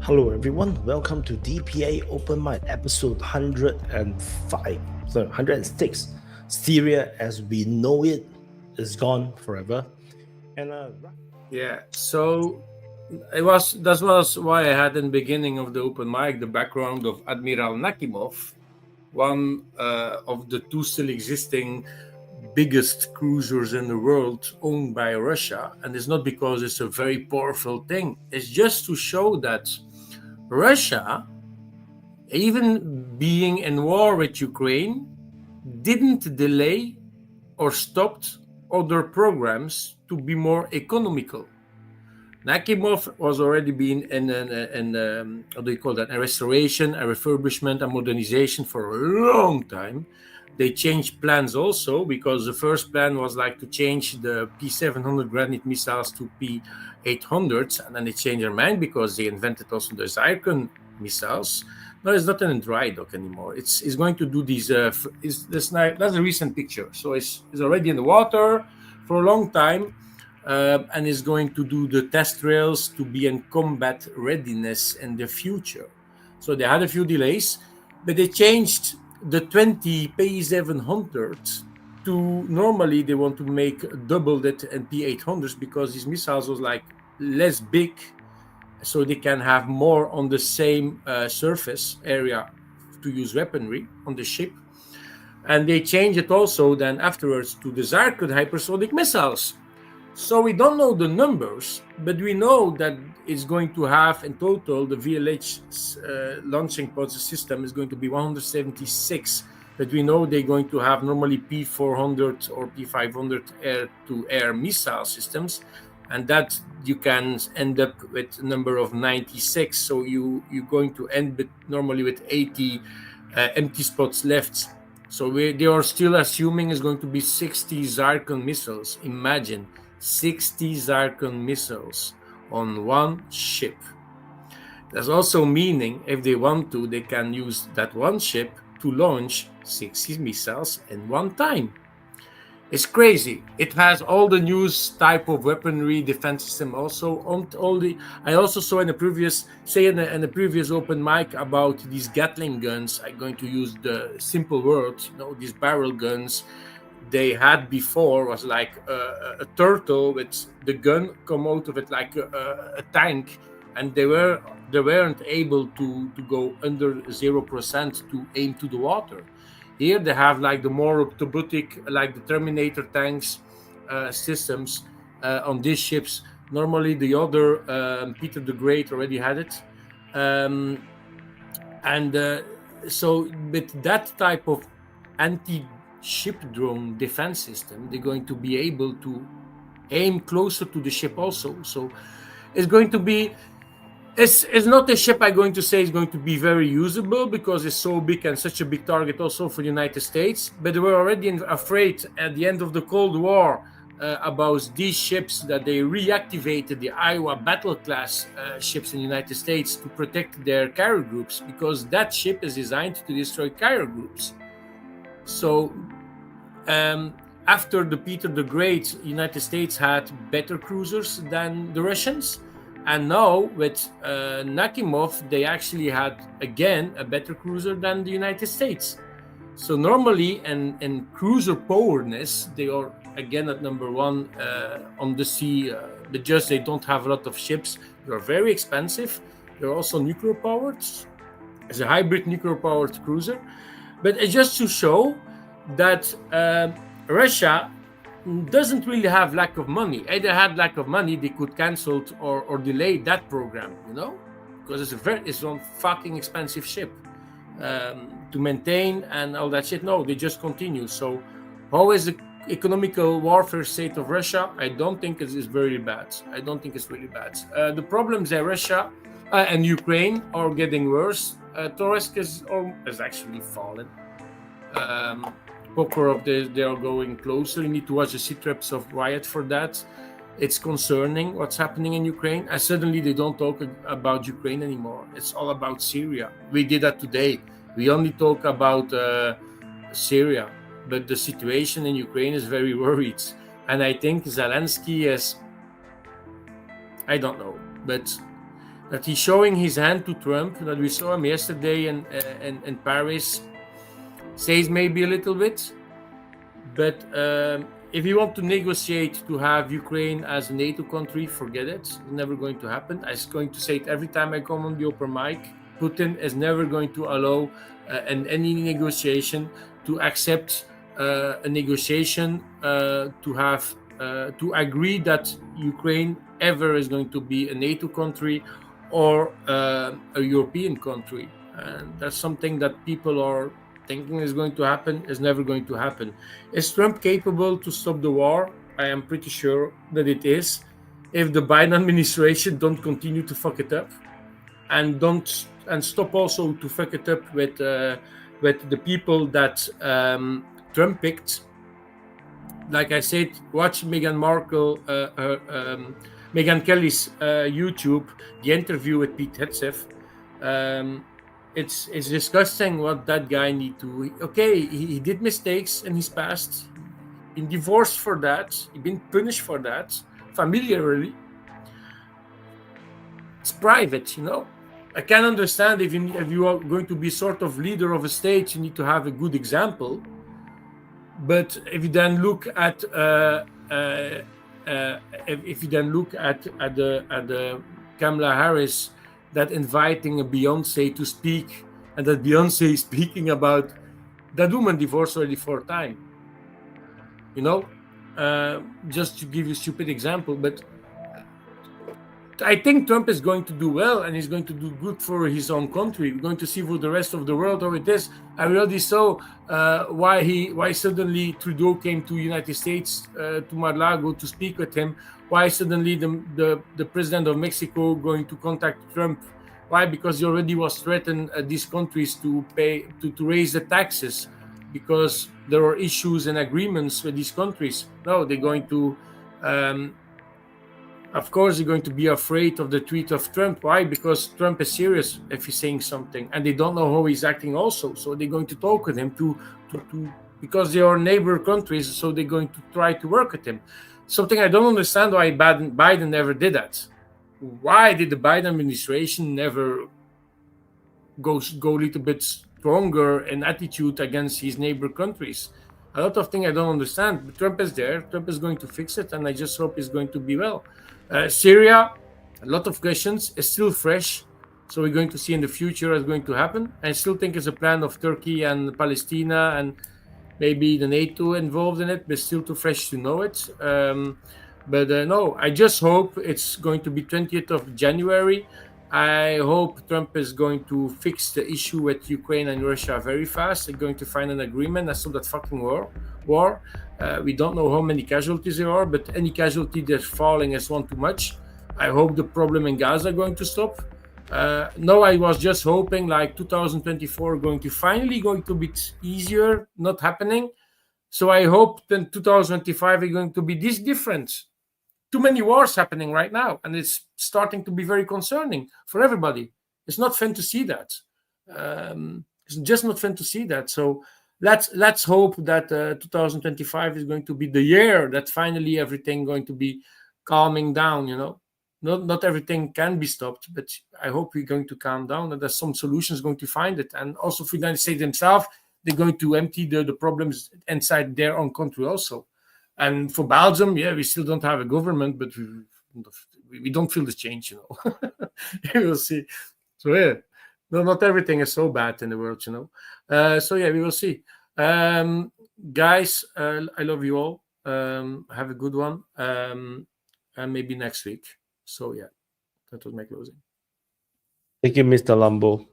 Hello everyone, welcome to DPA Open Mic episode 105, 106. Syria as we know it is gone forever. And Yeah, so that was why I had in the beginning of the open mic the background of Admiral Nakimov, one of the two still existing biggest cruisers in the world owned by Russia. And it's not because it's a very powerful thing, it's just to show that Russia, even being in war with Ukraine, didn't delay or stopped other programs to be more economical. Nakimov was already been in how do you call that? A restoration, a refurbishment, a modernization for a long time. They changed plans also because the first plan was like to change the P700 Granite missiles to P800s, and then they changed their mind because they invented also the Zircon missiles. No, it's not in a dry dock anymore. It's going to do these. That's a recent picture. So it's already in the water for a long time. And is going to do the test trails to be in combat readiness in the future. So they had a few delays, but they changed the 20 P700 to normally they want to make double that in P800s because these missiles was like less big, so they can have more on the same surface area to use weaponry on the ship. And they changed it also then afterwards to the Zircon hypersonic missiles. So we don't know the numbers, but we know that it's going to have in total the VLH launching pod system is going to be 176. But we know they're going to have normally P400 or P500 air-to-air missile systems, and that you can end up with a number of 96. So you're going to end normally with 80 empty spots left. So they are still assuming it's going to be 60 Zircon missiles. Imagine 60 Zircon missiles on one ship. There's also meaning if they want to, they can use that one ship to launch 60 missiles in one time. It's crazy. It has all the newest type of weaponry defense system also. I also saw in the previous open mic about these Gatling guns. I'm going to use the simple word, these barrel guns they had before was like a turtle with the gun come out of it like a tank, and they weren't able to go under 0% to aim to the water. Here they have like the more robotic, like the Terminator tanks systems on these ships. Normally the other Peter the Great already had it, so with that type of anti-ship drone defense system, they're going to be able to aim closer to the ship also. So it's going to be, it's not a ship I'm going to say is going to be very usable because it's so big and such a big target also for the United States. But they were already afraid at the end of the Cold War about these ships, that they reactivated the Iowa battle class ships in the United States to protect their carrier groups, because that ship is designed to destroy carrier groups. So after the Peter the Great, United States had better cruisers than the Russians. And now with Nakimov, they actually had again a better cruiser than the United States. So normally in cruiser powerness, they are again at number one on the sea, but just they don't have a lot of ships. They are very expensive. They're also nuclear powered. It's a hybrid nuclear powered cruiser. But it's just to show that Russia doesn't really have lack of money. If they had lack of money, they could cancel or delay that program, because it's a fucking expensive ship to maintain and all that shit. No, they just continue. So how is the economical warfare state of Russia? I don't think it is very bad. I don't think it's really bad. The problems that Russia and Ukraine are getting worse. Torres is actually fallen. Pokrov, they are going closer. You need to watch the sea traps of Riot for that. It's concerning what's happening in Ukraine. And suddenly they don't talk about Ukraine anymore. It's all about Syria. We did that today. We only talk about Syria. But the situation in Ukraine is very worried. And I think Zelensky is, I don't know, but that he's showing his hand to Trump, that we saw him yesterday in Paris, says maybe a little bit. But if you want to negotiate to have Ukraine as a NATO country, forget it. It's never going to happen. I'm going to say it every time I come on the open mic. Putin is never going to allow in any negotiation to accept a negotiation to have to agree that Ukraine ever is going to be a NATO country or a European country. And that's something that people are thinking is going to happen. Is never going to happen. Is Trump capable to stop the war? I am pretty sure that it is. If the Biden administration don't continue to fuck it up, and stop also to fuck it up with the people that Trump picked. Like I said, watch Meghan Kelly's YouTube, the interview with Pete Hegseth. It's disgusting what that guy need to. Okay, he did mistakes in his past. Been divorced for that. He been punished for that familiarly. It's private, you know. I can understand if you are going to be sort of leader of a state, you need to have a good example. But if you then look at the Kamala Harris that inviting a Beyonce to speak, and that Beyonce is speaking about that woman divorced already 4 times. You know, just to give you a stupid example, but I think Trump is going to do well, and he's going to do good for his own country. We're going to see for the rest of the world how it is. I already saw why suddenly Trudeau came to United States to Mar-a-Lago to speak with him. Why suddenly the president of Mexico going to contact Trump? Why? Because he already was threatened these countries to pay to raise the taxes because there are issues and agreements with these countries. No, they're going to. Of course, they're going to be afraid of the tweet of Trump. Why? Because Trump is serious if he's saying something, and they don't know how he's acting also. So they're going to talk with him because they are neighbor countries. So they're going to try to work with him. Something I don't understand why Biden never did that. Why did the Biden administration never go a little bit stronger in attitude against his neighbor countries? A lot of things I don't understand. But Trump is there. Trump is going to fix it, and I just hope he's going to be well. Syria, a lot of questions. It's still fresh. So we're going to see in the future what's going to happen. I still think it's a plan of Turkey and Palestine and maybe the NATO involved in it, but still too fresh to know it. No, I just hope it's going to be 20th of January. I hope Trump is going to fix the issue with Ukraine and Russia very fast. They're going to find an agreement and stop that fucking war. We don't know how many casualties there are, but any casualty that's falling is one too much. I hope the problem in Gaza going to stop. No, I was just hoping like 2024 going to be easier, not happening. So I hope then 2025 is going to be this different. Too many wars happening right now, and it's starting to be very concerning for everybody. It's not fun to see that. It's just not fun to see that. So let's hope that 2025 is going to be the year that finally everything going to be calming down. You know, not everything can be stopped, but I hope we're going to calm down, and there's some solutions going to find it. And also for the United States themselves, they're going to empty the problems inside their own country also. And for Belgium, yeah, we still don't have a government, but we don't feel the change, you know. We will see. So yeah, no, not everything is so bad in the world, you know. So yeah, we will see. Guys, I love you all. Have a good one. And maybe next week. So yeah, that was my closing. Thank you, Mr. Lambo.